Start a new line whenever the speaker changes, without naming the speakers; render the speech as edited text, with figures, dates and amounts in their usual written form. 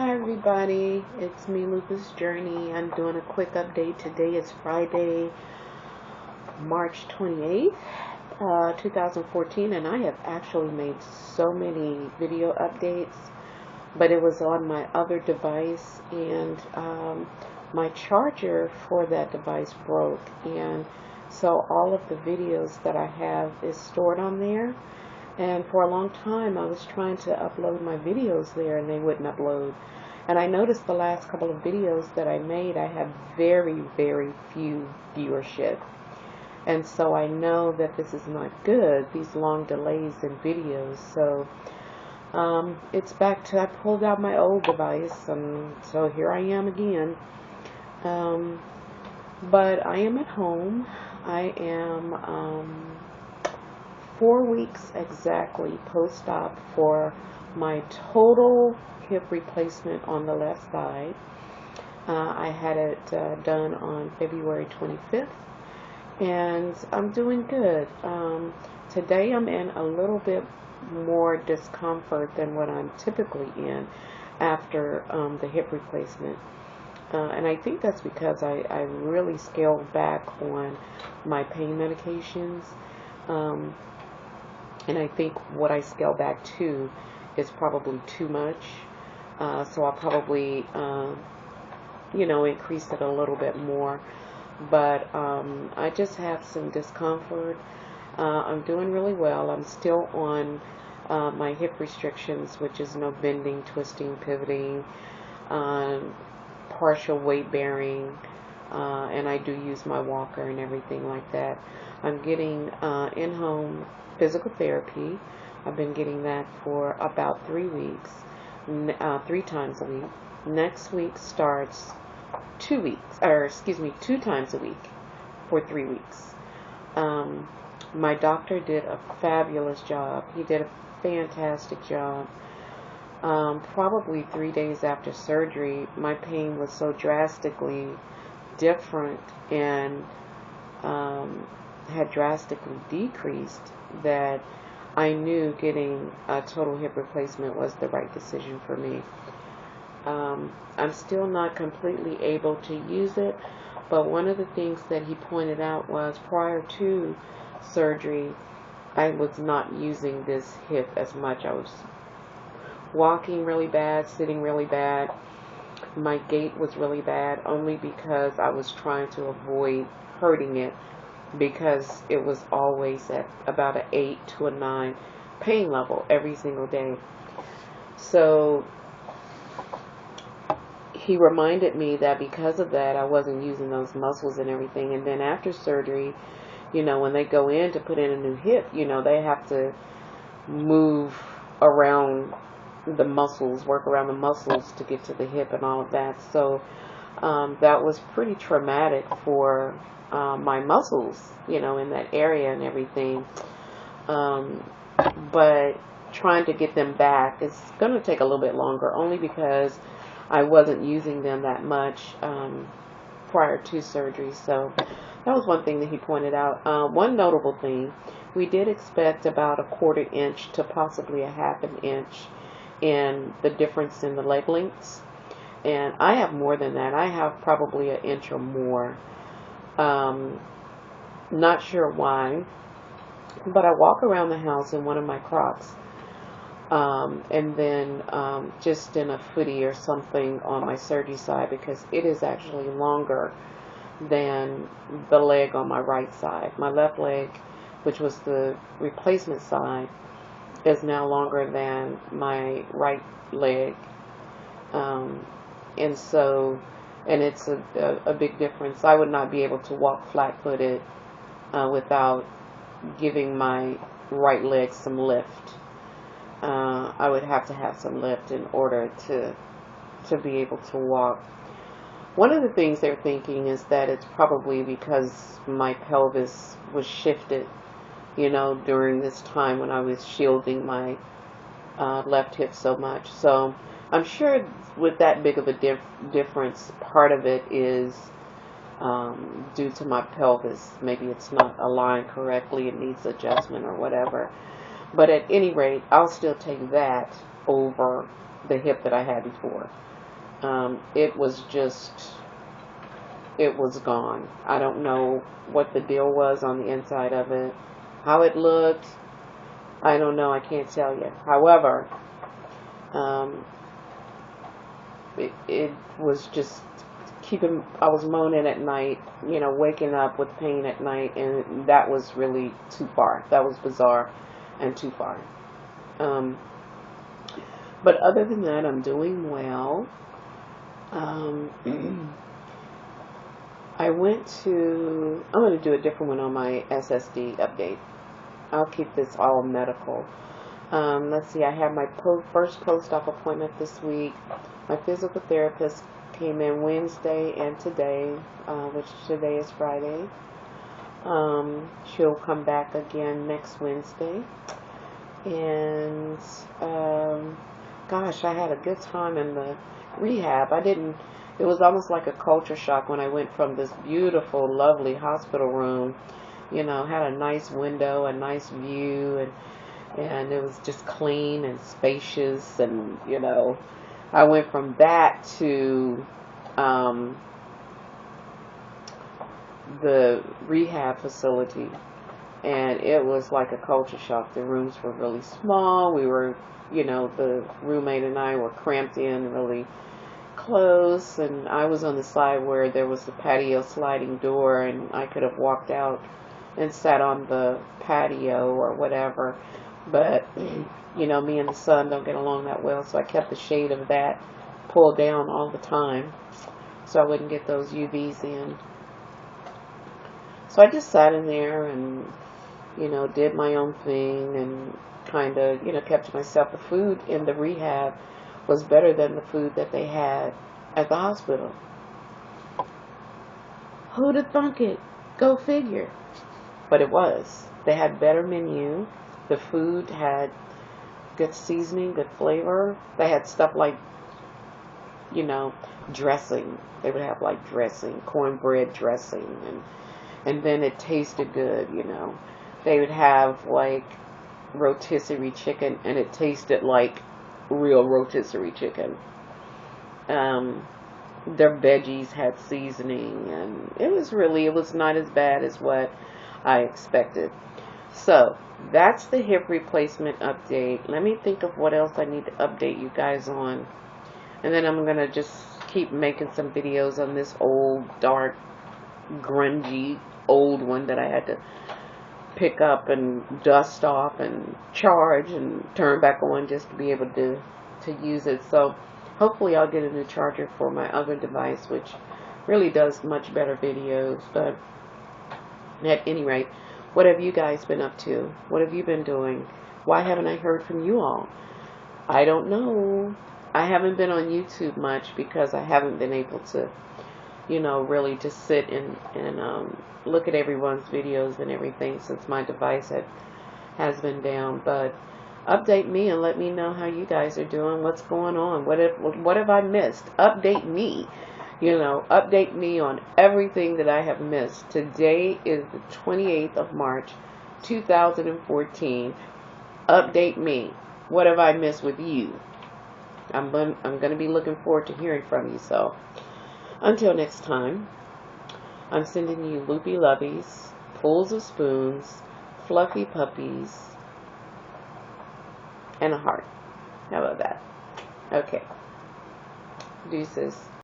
Hi everybody, it's me Lupus Journey. I'm doing a quick update. Today is Friday, March 28th, 2014, and I have actually made so many video updates, but it was on my other device, and my charger for that device broke, and so all of the videos that I have is stored on there. And for a long time, I was trying to upload my videos there, and they wouldn't upload. And I noticed the last couple of videos that I made, I have very, very few viewership. And so I know that this is not good, these long delays in videos. So it's back to, I pulled out my old device, and so here I am again. But I am at home. I am 4 weeks exactly post-op for my total hip replacement on the left side. I had it done on February 25th, and I'm doing good. Today I'm in a little bit more discomfort than what I'm typically in after the hip replacement. And I think that's because I really scaled back on my pain medications. And I think what I scale back to is probably too much. So I'll probably, increase it a little bit more. But I just have some discomfort. I'm doing really well. I'm still on my hip restrictions, which is no bending, twisting, pivoting, partial weight bearing, and I do use my walker and everything like that. I'm getting in-home physical therapy. I've been getting that for about 3 weeks, 3 times a week. Next week starts 2 weeks, or excuse me, 2 times a week for 3 weeks. My doctor did a fabulous job. He did a fantastic job. Probably 3 days after surgery, my pain was so drastically different and had drastically decreased that I knew getting a total hip replacement was the right decision for me. I'm still not completely able to use it, but one of the things that he pointed out was prior to surgery, I was not using this hip as much. I was walking really bad, sitting really bad. My gait was really bad only because I was trying to avoid hurting it, because it was always at about an 8 to a 9 pain level every single day. So he reminded me that because of that, I wasn't using those muscles and everything. And then after surgery, when they go in to put in a new hip, they have to move around the muscles, work around the muscles to get to the hip and all of that. So that was pretty traumatic for my muscles, in that area and everything. But trying to get them back is going to take a little bit longer, only because I wasn't using them that much prior to surgery. So that was one thing that he pointed out. One notable thing, we did expect about a 1/4 inch to possibly a 1/2 inch in the difference in the leg lengths. And I have more than that. I have probably 1 inch or more. Not sure why, but I walk around the house in one of my Crocs, and then just in a footie or something on my surgery side, because it is actually longer than the leg on my right side. My left leg, which was the replacement side, is now longer than my right leg, and so, and it's a big difference. I would not be able to walk flat-footed without giving my right leg some lift. I would have to have some lift in order to be able to walk. One of the things they're thinking is that it's probably because my pelvis was shifted, during this time when I was shielding my left hip so much. So I'm sure with that big of a difference, part of it is due to my pelvis. Maybe it's not aligned correctly, it needs adjustment or whatever. But at any rate, I'll still take that over the hip that I had before. It was gone. I don't know what the deal was on the inside of it, how it looked. I don't know. I can't tell you. However, it was just I was moaning at night, waking up with pain at night, and that was really too far. That was bizarre and too far. But other than that, I'm doing well. I'm going to do a different one on my SSD update. I'll keep this all medical. Let's see, I had my first post-op appointment this week. My physical therapist came in Wednesday and today, which today is Friday. She'll come back again next Wednesday. And, gosh, I had a good time in the rehab. It was almost like a culture shock when I went from this beautiful, lovely hospital room, had a nice window, a nice view, and it was just clean and spacious, and, I went from that to the rehab facility, and it was like a culture shock. The rooms were really small. We were, the roommate and I were cramped in really close, and I was on the side where there was the patio sliding door, and I could have walked out and sat on the patio or whatever, but me and the sun don't get along that well, so I kept the shade of that pulled down all the time so I wouldn't get those UVs in. So I just sat in there and did my own thing, and kind of kept to myself. The food in the rehab was better than the food that they had at the hospital. Who'd have thunk it? Go figure. But it was. They had better menu. The food had good seasoning, good flavor. They had stuff like, dressing. They would have like dressing, cornbread dressing, and then it tasted good, They would have like rotisserie chicken, and it tasted like real rotisserie chicken. Their veggies had seasoning, and it was not as bad as what I expected. So that's the hip replacement update. Let me think of what else I need to update you guys on, and then I'm gonna just keep making some videos on this old, dark, grungy old one that I had to pick up and dust off and charge and turn back on just to be able to use it. So hopefully I'll get a new charger for my other device, which really does much better videos. But at any rate, what have you guys been up to? What have you been doing? Why haven't I heard from you all? I don't know. I haven't been on YouTube much because I haven't been able to, really just sit and look at everyone's videos and everything since my device has been down. But update me and let me know how you guys are doing. What's going on? What have I missed? Update me. Update me on everything that I have missed. Today is the 28th of March, 2014. Update me. What have I missed with you? I'm going to be looking forward to hearing from you. So until next time, I'm sending you loopy loveys, pools of spoons, fluffy puppies, and a heart. How about that? Okay. Deuces.